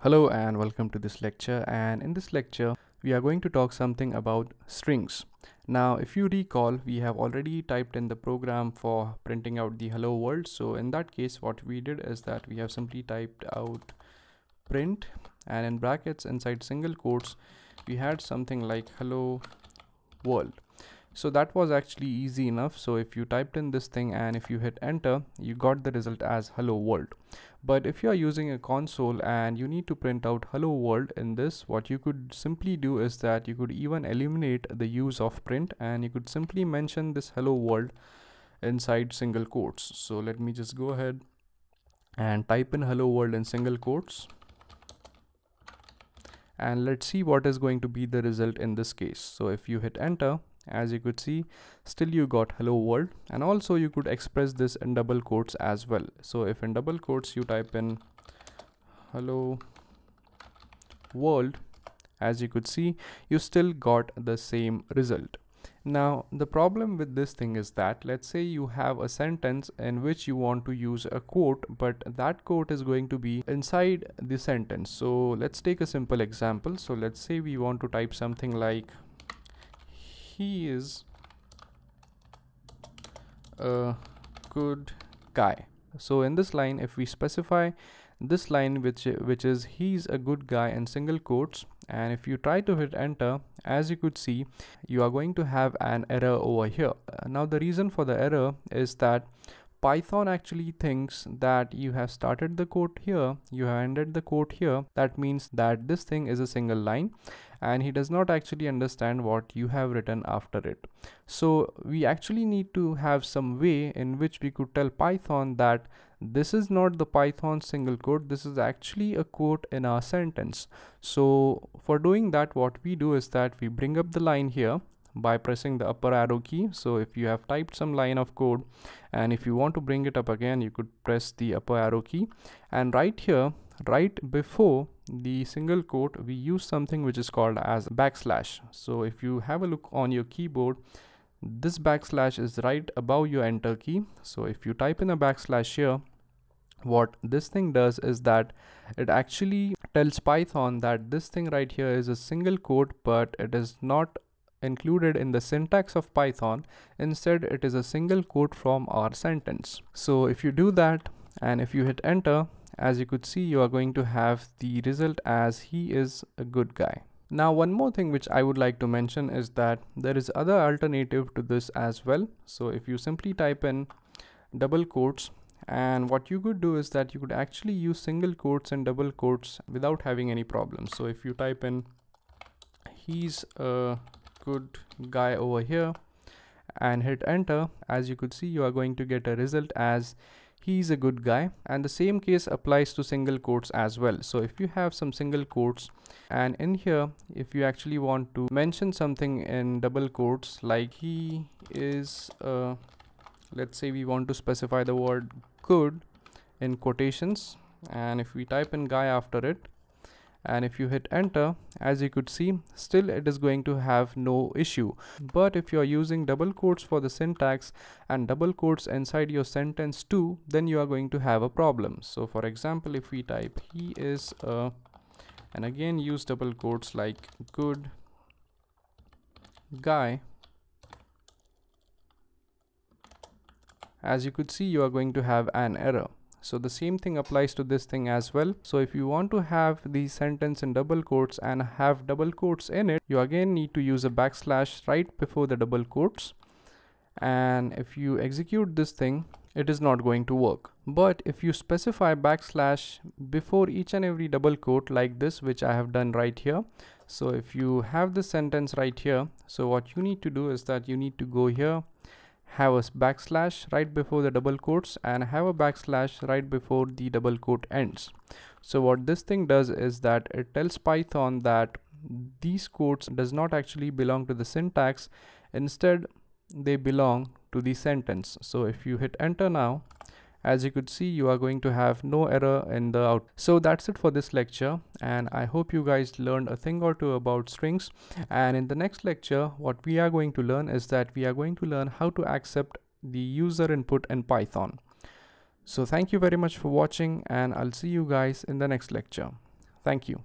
Hello and welcome to this lecture, and in this lecture we are going to talk something about strings. Now if you recall, we have already typed in the program for printing out the hello world. So in that case what we did is that we have simply typed out print, and in brackets inside single quotes we had something like hello world. So that was actually easy enough. So if you typed in this thing and if you hit enter, you got the result as hello world. But if you are using a console and you need to print out hello world in this, what you could simply do is that you could even eliminate the use of print and you could simply mention this hello world inside single quotes. So let me just go ahead and type in hello world in single quotes, and let's see what is going to be the result in this case. So if you hit enter, as you could see, still you got hello world, and also you could express this in double quotes as well. So if in double quotes you type in hello world, as you could see, you still got the same result. Now the problem with this thing is that, let's say you have a sentence in which you want to use a quote, but that quote is going to be inside the sentence. So let's take a simple example. So let's say we want to type something like he is a good guy. So in this line, if we specify this line which is he's a good guy in single quotes, and if you try to hit enter, as you could see, you are going to have an error over here. Now the reason for the error is that Python actually thinks that you have started the quote here, you have ended the quote here. That means that this thing is a single line, and he does not actually understand what you have written after it. So we actually need to have some way in which we could tell Python that this is not the Python single quote, this is actually a quote in our sentence. So for doing that, what we do is that we bring up the line here by pressing the upper arrow key. So if you have typed some line of code and if you want to bring it up again, you could press the upper arrow key, and right here, right before the single quote, we use something which is called as backslash. So if you have a look on your keyboard, this backslash is right above your enter key. So if you type in a backslash here, what this thing does is that it actually tells Python that this thing right here is a single quote, but it is not included in the syntax of Python. Instead, it is a single quote from our sentence. So if you do that and if you hit enter, as you could see, you are going to have the result as he is a good guy. Now one more thing which I would like to mention is that there is other alternative to this as well. So if you simply type in double quotes, and what you could do is that you could actually use single quotes and double quotes without having any problems. So if you type in he's a good guy over here and hit enter, as you could see, you are going to get a result as he's a good guy. And the same case applies to single quotes as well. So if you have some single quotes, and in here if you actually want to mention something in double quotes like he is let's say we want to specify the word good in quotations, and if we type in guy after it, and if you hit enter, as you could see, still it is going to have no issue. But if you are using double quotes for the syntax and double quotes inside your sentence too, then you are going to have a problem. So for example, if we type he is a, and again use double quotes like good guy, as you could see, you are going to have an error. So the same thing applies to this thing as well. So if you want to have the sentence in double quotes and have double quotes in it, you again need to use a backslash right before the double quotes. And if you execute this thing, it is not going to work. But if you specify backslash before each and every double quote like this, which I have done right here. So if you have this sentence right here, so what you need to do is that you need to go here, have a backslash right before the double quotes, and have a backslash right before the double quote ends. So what this thing does is that it tells Python that these quotes does not actually belong to the syntax, instead they belong to the sentence. So if you hit enter now, as you could see, you are going to have no error in the out. So that's it for this lecture, and I hope you guys learned a thing or two about strings. And in the next lecture, what we are going to learn is that we are going to learn how to accept the user input in Python. So thank you very much for watching, and I'll see you guys in the next lecture. Thank you.